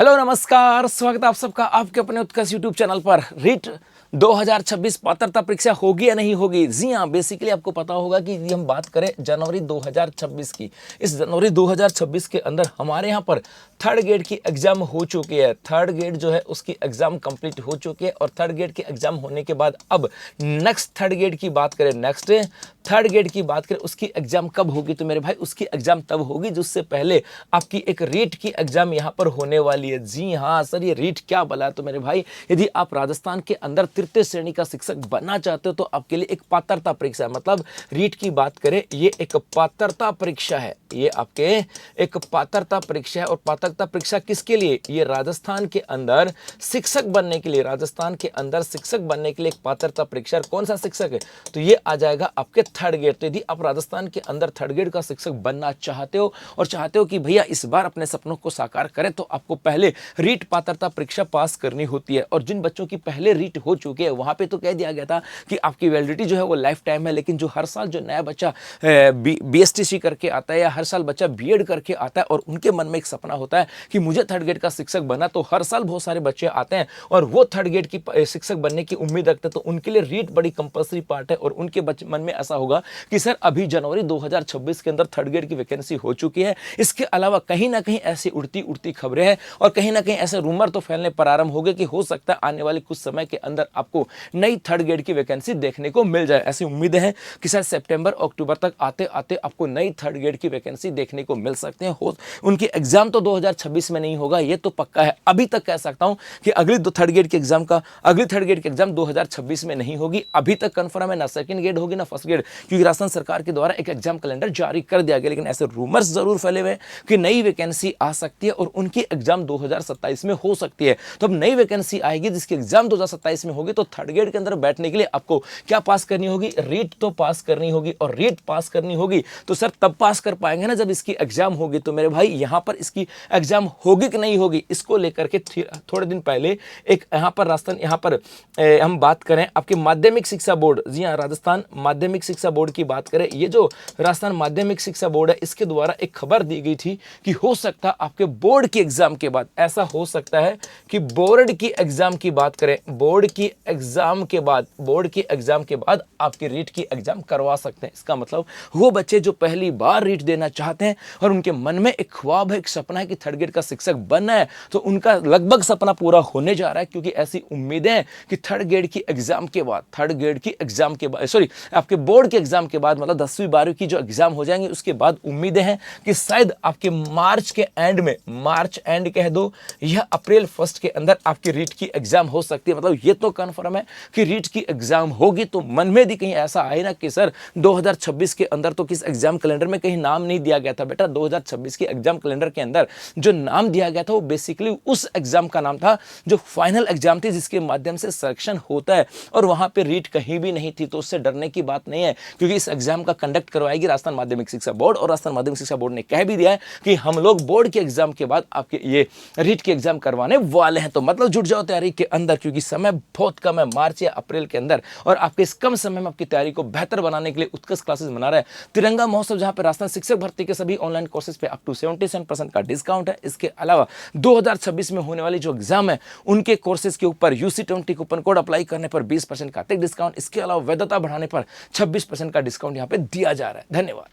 Hello नमस्कार, स्वागत है आप सबका आपके अपने उत्कर्ष यूट्यूब चैनल पर। रीट 2026 पात्रता परीक्षा होगी या नहीं होगी? जी हाँ, बेसिकली आपको पता होगा कि यदि हम बात करें जनवरी 2026 की, इस जनवरी 2026 के अंदर हमारे यहाँ पर थर्ड ग्रेड की एग्जाम हो चुकी है। थर्ड ग्रेड जो है उसकी एग्जाम कंप्लीट हो चुकी है और थर्ड ग्रेड की एग्जाम होने के बाद अब नेक्स्ट थर्ड ग्रेड की बात करें, नेक्स्ट थर्ड ग्रेड की बात करें, उसकी एग्जाम कब होगी? तो मेरे भाई उसकी एग्जाम तब होगी जिससे पहले आपकी एक रीट की एग्जाम यहाँ पर होने वाली है। जी हाँ सर, ये रीट क्या बोला है? तो मेरे भाई यदि आप राजस्थान के अंदर तृतीय श्रेणी का शिक्षक बनना चाहते हो तो आपके लिए एक पात्रता परीक्षा है। मतलब रीट की बात करें, ये एक पात्रता परीक्षा है, ये आपके एक पात्रता परीक्षा है। और पात्रता परीक्षा किसके लिए? ये राजस्थान के अंदर शिक्षक बनने के लिए, राजस्थान के अंदर शिक्षक बनने के लिए एक पात्रता परीक्षा। कौन सा शिक्षक है? तो ये आ जाएगा आपके थर्ड ग्रेड। तो यदि आप राजस्थान के अंदर थर्ड ग्रेड का शिक्षक बनना चाहते हो और चाहते हो कि भैया इस बार अपने सपनों को साकार करें, तो आपको पहले रीट पात्रता परीक्षा पास करनी होती है। और जिन बच्चों की पहले रीट हो चुकी है वहां पे तो कह दिया गया था कि आपकी वैलिडिटी जो है वो लाइफ टाइम है, लेकिन जो हर साल जो नया बच्चा बीएसटीसी करके आता है या हर साल बच्चा बीएड करके आता है और उनके मन में एक सपना होता है कि मुझे थर्ड ग्रेड का शिक्षक बना, तो हर साल बहुत सारे बच्चे आते हैं और वो थर्ड ग्रेड की शिक्षक बनने की उम्मीद रखते हैं। तो उनके लिए रीट बड़ी कंपल्सरी पार्ट है और उनके मन में ऐसा होगा कि सर अभी जनवरी 2026 के अंदर थर्ड ग्रेड की वैकेंसी हो चुकी है। इसके अलावा कहीं ना कहीं ऐसी उड़ती खबरें हैं और कहीं ना कहीं ऐसे रूमर तो फैलने प्रारंभ हो गए कि हो सकता है आने वाले कुछ समय के अंदर आपको नई थर्ड ग्रेड की वैकेंसी देखने को मिल जाए। ऐसी उम्मीदें हैं कि शायद सितंबर अक्टूबर तक आते आते आपको नई थर्ड ग्रेड की वैकेंसी देखने को मिल सकते हैं। उनकी एग्जाम तो 2026 में नहीं होगा, ये तो पक्का है। अभी तक कह सकता हूं कि अगली थर्ड ग्रेड की एग्जाम 2026 में नहीं होगी। अभी तक कंफर्म है, ना सेकंड ग्रेड होगी ना फर्स्ट ग्रेड, क्योंकि राजस्थान सरकार के द्वारा एक एग्जाम कैलेंडर जारी कर दिया गया। लेकिन ऐसे रूमर्स जरूर फैले हुए हैं कि नई वैकेंसी आ सकती है और उनकी एग्जाम 2027 में हो सकती है। तो अब नई वैकेंसी आएगी जिसकी एग्जाम 2027 में होगी, तो थर्ड ग्रेड के अंदर बैठने के लिए आपको क्या पास करनी होगी? रीट तो पास करनी होगी। और रीट पास करनी होगी तो सर तब पास कर पाएंगे ना जब इसकी एग्जाम होगी। तो मेरे भाई यहां पर इसकी एग्जाम होगी कि नहीं होगी, इसको लेकर के थोड़े दिन पहले एक यहां पर राजस्थान हम बात करें आपके माध्यमिक शिक्षा बोर्ड, जी हाँ राजस्थान माध्यमिक शिक्षा बोर्ड की बात करें, ये जो राजस्थान माध्यमिक शिक्षा बोर्ड है इसके द्वारा एक खबर दी गई थी कि हो सकता है आपके बोर्ड की एग्जाम के बाद, ऐसा हो सकता है कि बोर्ड की एग्जाम की बात करें, बोर्ड की एग्जाम के बाद आपकी रीट की एग्जाम करवा सकते हैं। इसका मतलब वो बच्चे जो पहली बार रीट देना चाहते हैं और उनके मन में एक ख्वाब है, एक सपना है कि थर्ड ग्रेड का शिक्षक बनना है, तो उनका लगभग सपना पूरा होने जा रहा है। क्योंकि ऐसी उम्मीदें हैं कि थर्ड ग्रेड की एग्जाम के बाद आपके बोर्ड के एग्जाम के बाद, मतलब 10वीं 12वीं की जो एग्जाम हो जाएंगे उसके बाद उम्मीदें हैं कि शायद आपके मार्च एंड कह दो या अप्रैल फर्स्ट के अंदर आपकी रीट की एग्जाम हो सकती है। मतलब ये तो कंफर्म है कि रीट की एग्जाम होगी। तो मन में भी कहीं ऐसा आए ना कि सर 2026 के अंदर तो किस एग्जाम कैलेंडर में कहीं नाम नहीं दिया गया था। बेटा 2026 की एग्जाम कैलेंडर के अंदर जो नाम दिया गया था वो बेसिकली उस एग्जाम का नाम था जो फाइनल एग्जाम थी, जिसके माध्यम से सिलेक्शन होता है और वहां पे रीट कहीं भी नहीं थी। तो उससे डरने की बात नहीं है, क्योंकि इस एग्जाम का कंडक्ट करवाएगी राजस्थान माध्यमिक शिक्षा बोर्ड और राजस्थान माध्यमिक शिक्षा बोर्ड ने कह भी दिया है कि हम लोग बोर्ड के एग्जाम के बाद आपके ये रीट की एग्जाम करवाने वाले हैं। तो मतलब जुट जाओ तैयारी के अंदर, क्योंकि समय बहुत कम है, मार्च या अप्रैल के अंदर, और आपके इस कम समय में आपकी तैयारी को बेहतर बनाने के लिए उत्कृष्ट क्लासेस मना रहा है तिरंगा महोत्सव, जहां पर राजस्थान शिक्षक भर्ती के सभी ऑनलाइन कोर्सेज पे अप टू 77% का डिस्काउंट है। इसके अलावा 2026 में होने वाली जो एग्जाम है उनके कोर्सेज के ऊपर UC20 कूपन कोड अप्लाई करने पर 20% का अतिरिक्त डिस्काउंट, इसके अलावा वैधता बढ़ाने पर 26% का डिस्काउंट यहां पे दिया जा रहा है। धन्यवाद।